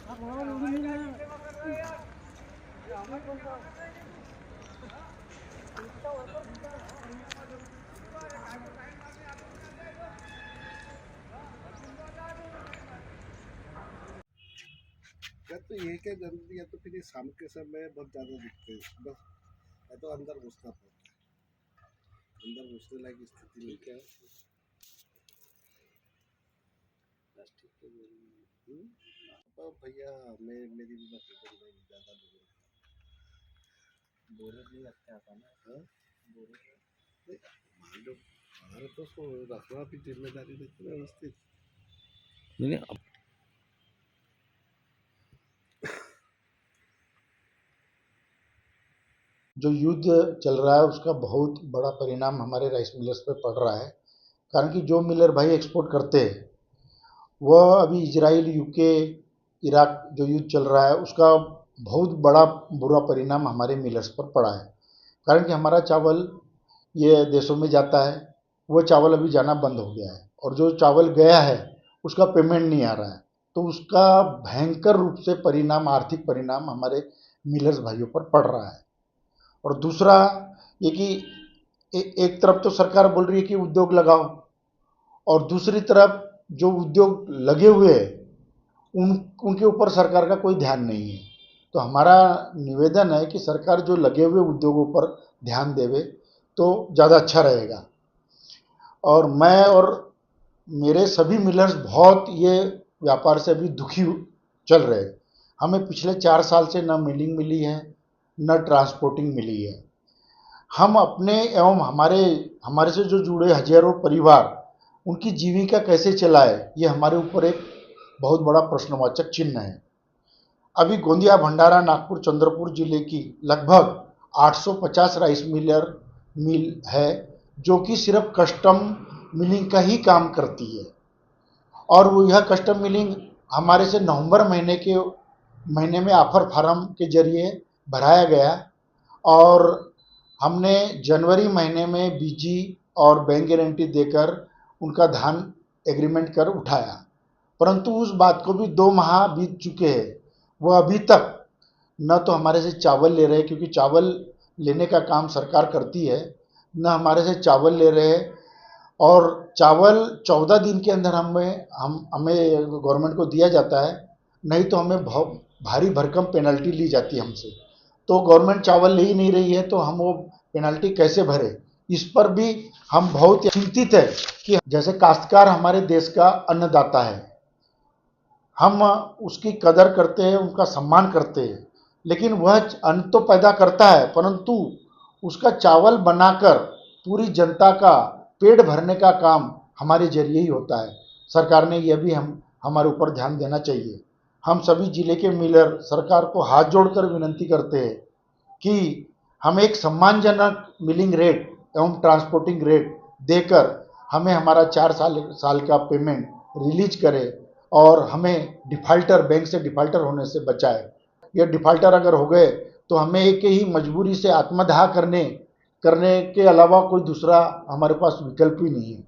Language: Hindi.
या तो ये क्या जरूरी है, तो फिर ये शाम के समय बहुत ज़्यादा दिखते हैं बस, या तो अंदर घुसना पड़ता है, अंदर घुसने लायक स्थिति नहीं है। प्लास्टिक के अब भैया मेरी भी बस में ज़्यादा लोगों बोरे भी रखते आता ना। हाँ बोरे मान लो हमारे तो उसको रखना भी जिम्मेदारी रहती है व्यवस्थित। नहीं जो युद्ध चल रहा है उसका बहुत बड़ा परिणाम हमारे राइस मिलर्स पे पड़ रहा है। कारण कि जो मिलर भाई एक्सपोर्ट करते हैं वह अभी इजराइल, यूके, इराक जो युद्ध चल रहा है उसका बहुत बड़ा बुरा परिणाम हमारे मिलर्स पर पड़ा है। कारण कि हमारा चावल ये देशों में जाता है, वो चावल अभी जाना बंद हो गया है और जो चावल गया है उसका पेमेंट नहीं आ रहा है। तो उसका भयंकर रूप से परिणाम, आर्थिक परिणाम हमारे मिलर्स भाइयों पर पड़ रहा है। और दूसरा ये कि एक तरफ तो सरकार बोल रही है कि उद्योग लगाओ और दूसरी तरफ जो उद्योग लगे हुए हैं उनके ऊपर सरकार का कोई ध्यान नहीं है। तो हमारा निवेदन है कि सरकार जो लगे हुए उद्योगों पर ध्यान देवे तो ज़्यादा अच्छा रहेगा। और मैं और मेरे सभी मिलर्स बहुत ये व्यापार से अभी दुखी चल रहे हैं। हमें पिछले 4 साल से न मिलिंग मिली है न ट्रांसपोर्टिंग मिली है। हम अपने एवं हमारे से जो जुड़े हजारों परिवार उनकी जीविका कैसे चलाए, ये हमारे ऊपर एक बहुत बड़ा प्रश्नवाचक चिन्ह है। अभी गोंदिया, भंडारा, नागपुर, चंद्रपुर जिले की लगभग 850 राइस मिल है जो कि सिर्फ कस्टम मिलिंग का ही काम करती है। और वो यह कस्टम मिलिंग हमारे से नवंबर महीने में ऑफर फार्म के जरिए भराया गया और हमने जनवरी महीने में बीजी और बैंक गारंटी देकर उनका धान एग्रीमेंट कर उठाया। परंतु उस बात को भी 2 माह बीत चुके हैं, वह अभी तक न तो हमारे से चावल ले रहे, क्योंकि चावल लेने का काम सरकार करती है, न हमारे से चावल ले रहे। और चावल 14 दिन के अंदर हमें गवर्नमेंट को दिया जाता है, नहीं तो हमें भारी भरकम पेनल्टी ली जाती है हमसे। तो गवर्नमेंट चावल ले ही नहीं रही है तो हम वो पेनल्टी कैसे भरे, इस पर भी हम बहुत चिंतित है कि जैसे काश्तकार हमारे देश का अन्नदाता है, हम उसकी कदर करते हैं, उनका सम्मान करते हैं, लेकिन वह अन्न तो पैदा करता है परंतु उसका चावल बनाकर पूरी जनता का पेट भरने का काम हमारे जरिए ही होता है। सरकार ने यह भी हमारे ऊपर ध्यान देना चाहिए। हम सभी जिले के मिलर सरकार को हाथ जोड़कर विनंती करते हैं कि हम एक सम्मानजनक मिलिंग रेट एवं ट्रांसपोर्टिंग रेट देकर हमें हमारा 4 साल का पेमेंट रिलीज करे और हमें बैंक से डिफाल्टर होने से बचाए। ये डिफाल्टर अगर हो गए तो हमें एक ही मजबूरी से आत्मदाह करने के अलावा कोई दूसरा हमारे पास विकल्प ही नहीं है।